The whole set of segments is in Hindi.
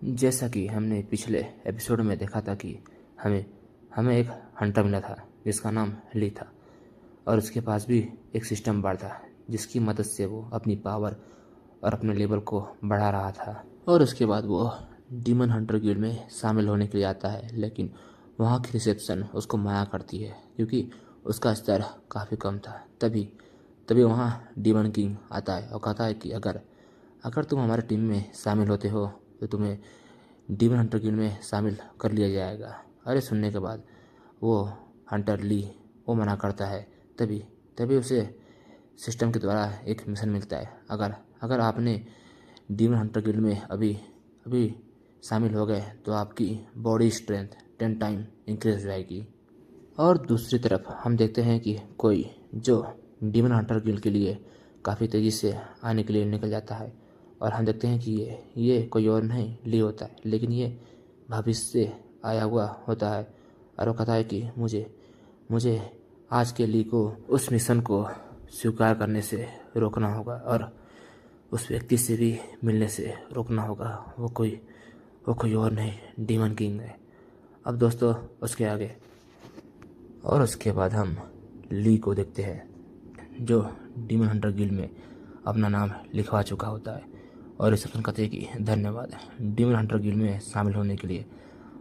जैसा कि हमने पिछले एपिसोड में देखा था कि हमें हमें एक हंटर मिला था जिसका नाम ली था और उसके पास भी एक सिस्टम बार था जिसकी मदद से वो अपनी पावर और अपने लेवल को बढ़ा रहा था। और उसके बाद वो डीमन हंटर गिल्ड में शामिल होने के लिए आता है, लेकिन वहाँ की रिसेप्शन उसको मना करती है क्योंकि उसका स्तर काफ़ी कम था। तभी तभी वहाँ डीमन किंग आता है और कहता है कि अगर अगर तुम हमारे टीम में शामिल होते हो तो तुम्हें डीमन हंटर गिल्ड में शामिल कर लिया जाएगा। अरे सुनने के बाद वो हंटर ली वो मना करता है। तभी तभी उसे सिस्टम के द्वारा एक मिशन मिलता है। अगर अगर आपने डीमन हंटर गिल्ड में अभी अभी शामिल हो गए तो आपकी बॉडी स्ट्रेंथ 10 टाइम इंक्रीज हो जाएगी। और दूसरी तरफ हम देखते हैं कि कोई जो डीमन हंटर गिल्ड के लिए काफ़ी तेज़ी से आने के लिए निकल जाता है और हम देखते हैं कि ये कोई और नहीं ली होता है, लेकिन ये भविष्य से आया हुआ होता है। और वो कहता है कि मुझे मुझे आज के ली को उस मिशन को स्वीकार करने से रोकना होगा और उस व्यक्ति से भी मिलने से रोकना होगा। वो कोई और नहीं डीमन किंग है। अब दोस्तों उसके आगे और उसके बाद हम ली को देखते हैं जो डीमन हंटर गिल्ड में अपना नाम लिखवा चुका होता है और रिसेप्शन कहते हैं कि धन्यवाद डीमन हंटर गिल्ड में शामिल होने के लिए।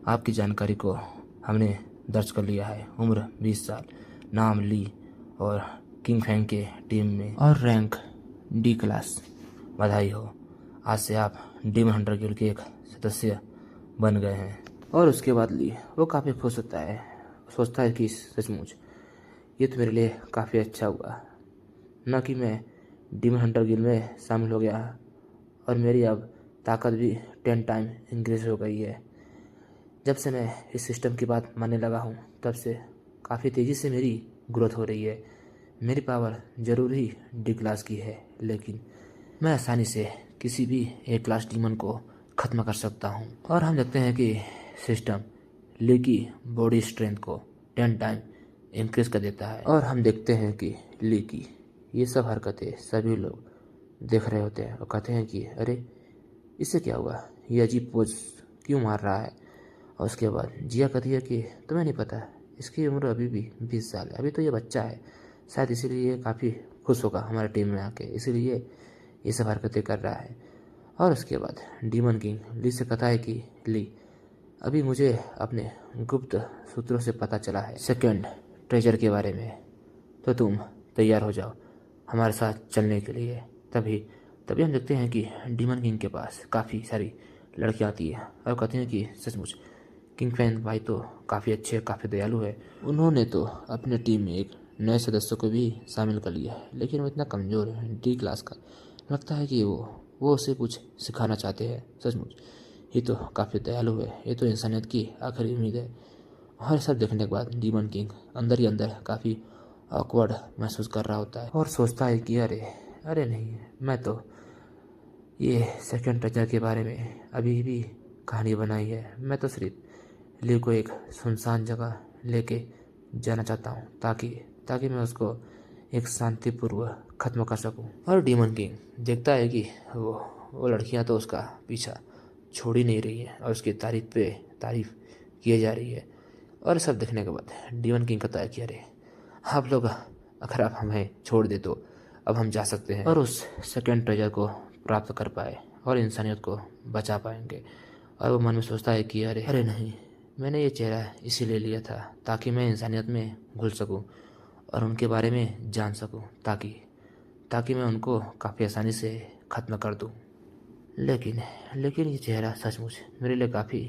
आपकी जानकारी को हमने दर्ज कर लिया है। उम्र 20 साल, नाम ली और किंग फैंग के टीम में और रैंक डी क्लास। बधाई हो, आज से आप डीमन हंटर गिल्ड के एक सदस्य बन गए हैं। और उसके बाद ली वो काफ़ी खुश होता है, सोचता है कि सचमुच ये तो मेरे लिए काफ़ी अच्छा हुआ न कि मैं डीमन हंटर गिल्ड में शामिल हो गया और मेरी अब ताकत भी 10 टाइम इंक्रीज हो गई है। जब से मैं इस सिस्टम की बात मानने लगा हूँ तब से काफ़ी तेज़ी से मेरी ग्रोथ हो रही है। मेरी पावर ज़रूर ही डी क्लास की है, लेकिन मैं आसानी से किसी भी ए क्लास डीमन को ख़त्म कर सकता हूँ। और हम देखते हैं कि सिस्टम ली की बॉडी स्ट्रेंथ को 10 टाइम इंक्रीज कर देता है और हम देखते हैं कि ली की ये सब हरकतें सभी लोग देख रहे होते हैं और कहते हैं कि अरे इससे क्या हुआ, ये अजीब पोज क्यों मार रहा है। और उसके बाद जिया कहती है कि तुम्हें नहीं पता इसकी उम्र अभी भी 20 साल है, अभी तो ये बच्चा है, शायद इसीलिए ये काफ़ी खुश होगा हमारे टीम में आके, इसीलिए ये सब हरकतें कर रहा है। और उसके बाद डीमन किंग ली से कहता है कि ली अभी मुझे अपने गुप्त सूत्रों से पता चला है सेकंड ट्रेजर के बारे में, तो तुम तैयार हो जाओ हमारे साथ चलने के लिए। तभी तभी हम देखते हैं कि डीमन किंग के पास काफ़ी सारी लड़कियाँ आती है और कहती हैं कि सचमुच किंग फैन भाई तो काफ़ी अच्छे काफ़ी दयालु है। उन्होंने तो अपने टीम में एक नए सदस्य को भी शामिल कर लिया है, लेकिन वो इतना कमज़ोर है डी क्लास का, लगता है कि वो उसे कुछ सिखाना चाहते हैं। सचमुच ये तो काफ़ी दयालु है, ये तो इंसानियत की आखिरी उम्मीद है। और सब देखने के बाद डीमन किंग अंदर ही अंदर काफ़ी ऑकवर्ड महसूस कर रहा होता है और सोचता है कि अरे अरे नहीं, मैं तो ये सेकंड ट्रेजर के बारे में अभी भी कहानी बनाई है। मैं तो सिर्फ ली को एक सुनसान जगह लेके जाना चाहता हूँ ताकि ताकि मैं उसको एक शांतिपूर्वक ख़त्म कर सकूँ। और डीमन किंग देखता है कि वो लड़कियाँ तो उसका पीछा छोड़ ही नहीं रही है और उसकी तारीफ पे तारीफ किए जा रही है। और सब देखने के बाद डीमन किंग कहता है कि अरे आप लोग अगर आप हमें छोड़ दे तो अब हम जा सकते हैं और उस सेकंड ट्रेजर को प्राप्त कर पाए और इंसानियत को बचा पाएंगे। और वो मन में सोचता है कि अरे अरे नहीं, मैंने ये चेहरा इसीलिए लिया था ताकि मैं इंसानियत में घुल सकूं और उनके बारे में जान सकूं, ताकि ताकि मैं उनको काफ़ी आसानी से ख़त्म कर दूं। लेकिन लेकिन ये चेहरा सचमुच मेरे लिए काफ़ी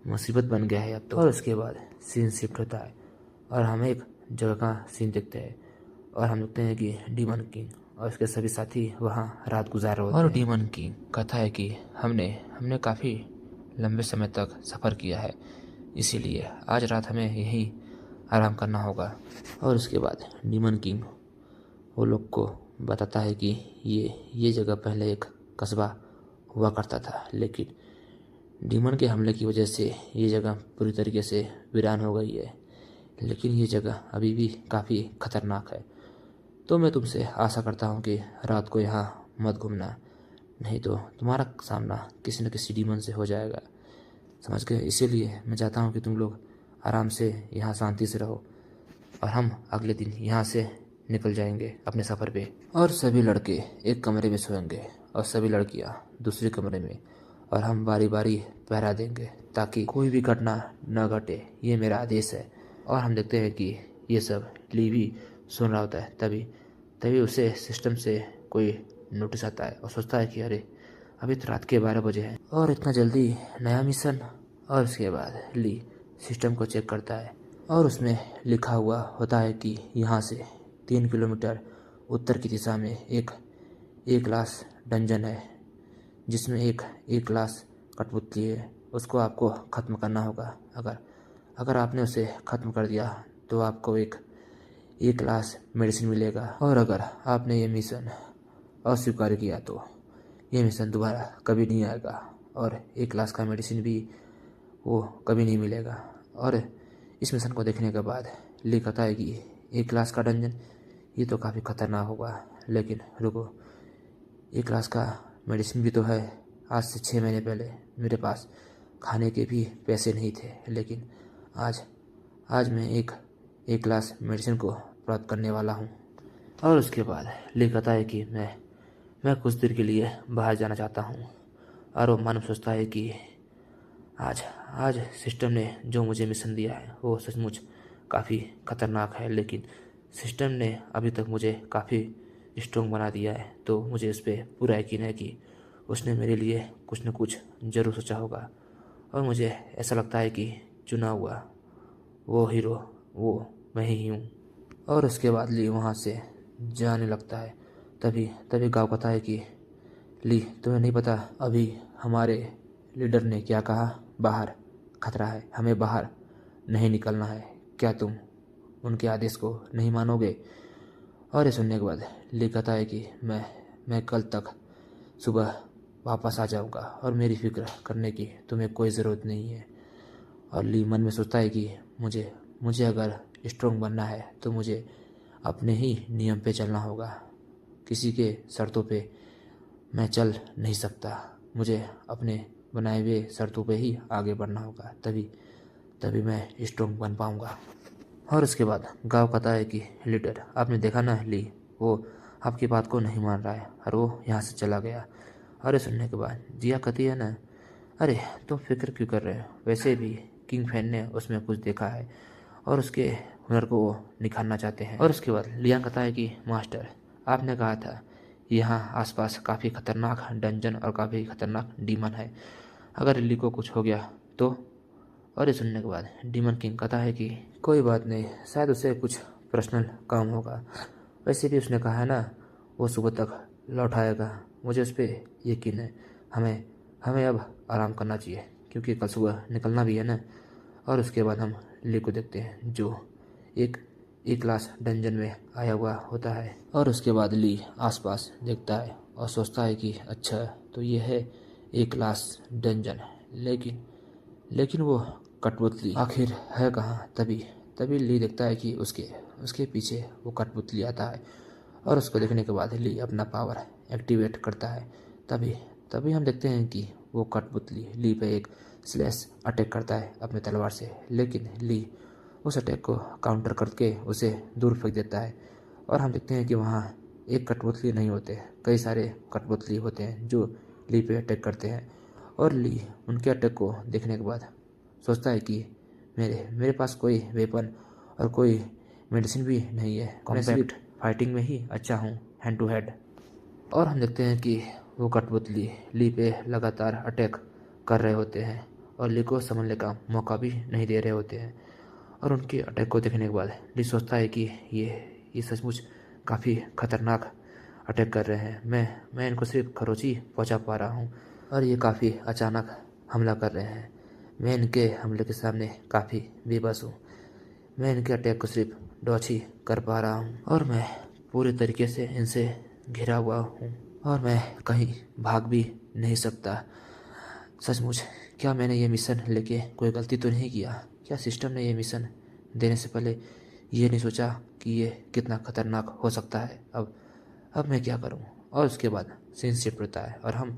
मुसीबत बन गया है अब तो। और उसके बाद सीन शिफ्ट होता है और हम एक जगह का सीन देखते हैं और हम देखते हैं कि डीमन किंग और उसके सभी साथी वहाँ रात गुजार रहे होते हैं। और डीमन किंग कहता है कि हमने हमने काफ़ी लंबे समय तक सफ़र किया है, इसीलिए आज रात हमें यहीं आराम करना होगा। और उसके बाद डीमन किंग वो लोग को बताता है कि ये जगह पहले एक कस्बा हुआ करता था, लेकिन डीमन के हमले की वजह से ये जगह पूरी तरीके से वीरान हो गई है, लेकिन ये जगह अभी भी काफ़ी खतरनाक है। तो मैं तुमसे आशा करता हूँ कि रात को यहाँ मत घूमना, नहीं तो तुम्हारा सामना किसी न किसी डीमन से हो जाएगा, समझ गए? इसीलिए मैं चाहता हूँ कि तुम लोग आराम से यहाँ शांति से रहो और हम अगले दिन यहाँ से निकल जाएंगे अपने सफ़र पे। और सभी लड़के एक कमरे में सोएंगे और सभी लड़कियाँ दूसरे कमरे में, और हम बारी बारी पहरा देंगे ताकि कोई भी घटना न घटे। ये मेरा आदेश है। और हम देखते हैं कि ये सब ली भी सुन रहा होता है। तभी तभी उसे सिस्टम से कोई नोटिस आता है और सोचता है कि अरे अभी तो रात के 12 बजे हैं और इतना जल्दी नया मिशन। और उसके बाद ली सिस्टम को चेक करता है और उसमें लिखा हुआ होता है कि यहाँ से 3 किलोमीटर उत्तर की दिशा में एक लाश डंजन है जिसमें एक लाश कठपुतली है। उसको आपको ख़त्म करना होगा। अगर आपने उसे ख़त्म कर दिया तो आपको एक लाश मेडिसिन मिलेगा, और अगर आपने ये मिशन अस्वीकार किया तो ये मिशन दोबारा कभी नहीं आएगा और एक लाश का मेडिसिन भी वो कभी नहीं मिलेगा। और इस मिशन को देखने के बाद ली कहता है कि एक लाश का डंजन, ये तो काफ़ी खतरनाक होगा। लेकिन रुको, एक लाश का मेडिसिन भी तो है। आज से 6 महीने पहले मेरे पास खाने के भी पैसे नहीं थे, लेकिन आज मैं एक लाश मेडिसिन को प्राप्त करने वाला हूँ। और उसके बाद ली कहता है कि मैं कुछ देर के लिए बाहर जाना चाहता हूँ। और वो मानो सोचता है कि आज सिस्टम ने जो मुझे मिशन दिया है वो सचमुच काफ़ी खतरनाक है, लेकिन सिस्टम ने अभी तक मुझे काफ़ी स्ट्रॉन्ग बना दिया है, तो मुझे इस पर पूरा यकीन है कि उसने मेरे लिए कुछ न कुछ ज़रूर सोचा होगा। और मुझे ऐसा लगता है कि चुना हुआ वो हीरो वो मैं ही हूँ। और उसके बाद ली वहाँ से जाने लगता है। तभी गाँव कहता है कि ली, तुम्हें नहीं पता अभी हमारे लीडर ने क्या कहा? बाहर खतरा है, हमें बाहर नहीं निकलना है। क्या तुम उनके आदेश को नहीं मानोगे? और ये सुनने के बाद ली कहता है कि मैं कल तक सुबह वापस आ जाऊंगा और मेरी फिक्र करने की तुम्हें कोई ज़रूरत नहीं है। और ली मन में सोचता है कि मुझे अगर स्ट्रॉन्ग बनना है तो मुझे अपने ही नियम पे चलना होगा, किसी के शर्तों पे मैं चल नहीं सकता। मुझे अपने बनाए हुए शर्तों पे ही आगे बढ़ना होगा, तभी मैं स्ट्रॉन्ग बन पाऊंगा। और उसके बाद गाँव कहता है कि लीडर, आपने देखा ना ली, वो आपकी बात को नहीं मान रहा है और वो यहाँ से चला गया। अरे सुनने के बाद जिया कहती है ना, अरे तुम फिक्र क्यों कर रहे हो? वैसे भी किंग फैन ने उसमें कुछ देखा है और उसके हुनर को वो निखारना चाहते हैं। और उसके बाद लियान कहता है कि मास्टर, आपने कहा था यहाँ आसपास काफ़ी खतरनाक डंजन और काफ़ी खतरनाक डीमन है, अगर लिली को कुछ हो गया तो? और ये सुनने के बाद डीमन किंग कहता है कि कोई बात नहीं, शायद उसे कुछ पर्सनल काम होगा। वैसे भी उसने कहा है ना वो सुबह तक लौट आएगा, मुझे उस पर यकीन है। हमें अब आराम करना चाहिए क्योंकि कल सुबह निकलना भी है ना। और उसके बाद हम ली को देखते हैं जो एक क्लास डंजन में आया हुआ होता है। और उसके बाद ली आसपास देखता है और सोचता है कि अच्छा तो ये है एक क्लास डंजन, लेकिन वो कठपुतली आखिर है कहाँ? तभी ली देखता है कि उसके पीछे वो कठपुतली आता है। और उसको देखने के बाद ली अपना पावर एक्टिवेट करता है। तभी हम देखते हैं कि वो कठपुतली ली पे एक स्लैश अटैक करता है अपने तलवार से, लेकिन ली उस अटैक को काउंटर करके उसे दूर फेंक देता है। और हम देखते हैं कि वहाँ एक कठपुतली नहीं होते, कई सारे कठपुतली होते हैं जो ली पे अटैक करते हैं। और ली उनके अटैक को देखने के बाद सोचता है कि मेरे पास कोई वेपन और कोई मेडिसिन भी नहीं है, मैं सिर्फ फाइटिंग में ही अच्छा हूँ, हैंड टू हेड। और हम देखते हैं कि वो कठपुतली ली पे लगातार अटैक कर रहे होते हैं और ली को संभलने का मौका भी नहीं दे रहे होते हैं। और उनके अटैक को देखने के बाद ली सोचता है कि ये सचमुच काफ़ी खतरनाक अटैक कर रहे हैं। मैं इनको सिर्फ खरोच ही पहुँचा पा रहा हूँ और ये काफ़ी अचानक हमला कर रहे हैं। मैं इनके हमले के सामने काफ़ी बेबस हूँ। मैं इनके अटैक को सिर्फ डॉच ही कर पा रहा हूँ और मैं पूरे तरीके से इनसे घिरा हुआ हूँ और मैं कहीं भाग भी नहीं सकता। सचमुच क्या मैंने ये मिशन लेके कोई गलती तो नहीं किया? क्या सिस्टम ने ये मिशन देने से पहले ये नहीं सोचा कि ये कितना खतरनाक हो सकता है? अब मैं क्या करूं? और उसके बाद सीन शिफ्ट होता है और हम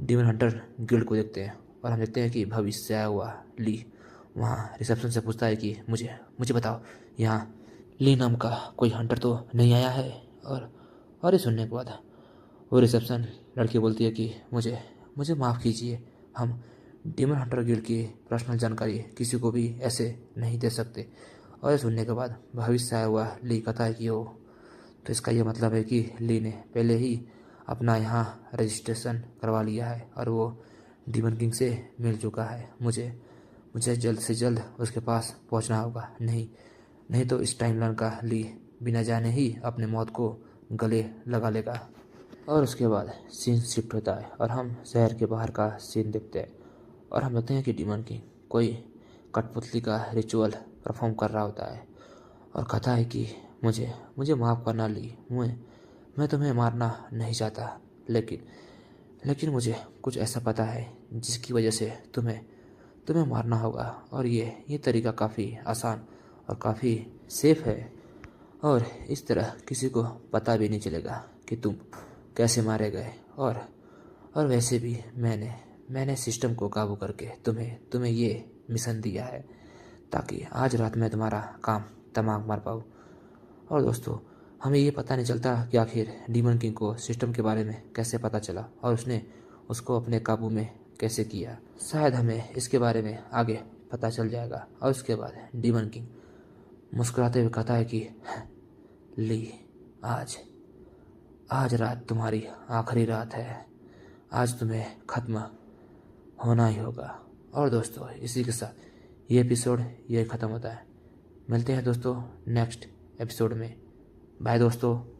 डीमन हंटर गिल्ड को देखते हैं और हम देखते हैं कि भविष्य से आया हुआ ली वहाँ रिसेप्शन से पूछता है कि मुझे मुझे बताओ, यहाँ ली नाम का कोई हंटर तो नहीं आया है। और ये सुनने के बाद वो रिसेप्शन लड़की बोलती है कि मुझे मुझे माफ़ कीजिए, हम डीमन हंटर गिल्ड की पर्सनल जानकारी किसी को भी ऐसे नहीं दे सकते। और ये सुनने के बाद भविष्य से आया हुआ ली कहता है कि ओ, तो इसका ये मतलब है कि ली ने पहले ही अपना यहाँ रजिस्ट्रेशन करवा लिया है और वो डीमन किंग से मिल चुका है। मुझे मुझे जल्द से जल्द उसके पास पहुँचना होगा, नहीं नहीं तो इस टाइमलाइन का ली बिना जाने ही अपने मौत को गले लगा लेगा। और उसके बाद सीन शिफ्ट होता है और हम शहर के बाहर का सीन देखते हैं और हम देखते हैं कि डीमन किंग कोई कठपुतली का रिचुअल परफॉर्म कर रहा होता है और कहता है कि मुझे मुझे माफ़ करना ली, मैं तुम्हें मारना नहीं चाहता, लेकिन लेकिन मुझे कुछ ऐसा पता है जिसकी वजह से तुम्हें तुम्हें मारना होगा और ये तरीका काफ़ी आसान और काफ़ी सेफ है और इस तरह किसी को पता भी नहीं चलेगा कि तुम कैसे मारे गए। और वैसे भी मैंने सिस्टम को काबू करके तुम्हें ये मिशन दिया है ताकि आज रात में तुम्हारा काम तमाम मार पाऊँ। और दोस्तों, हमें ये पता नहीं चलता कि आखिर डीमन किंग को सिस्टम के बारे में कैसे पता चला और उसने उसको अपने काबू में कैसे किया। शायद हमें इसके बारे में आगे पता चल जाएगा। और उसके बाद डीमन किंग मुस्कुराते हुए कहता है कि ली, आज आज रात तुम्हारी आखिरी रात है, आज तुम्हें ख़त्म होना ही होगा। और दोस्तों, इसी के साथ ये एपिसोड ये ख़त्म होता है। मिलते हैं दोस्तों नेक्स्ट एपिसोड में। बाय दोस्तों।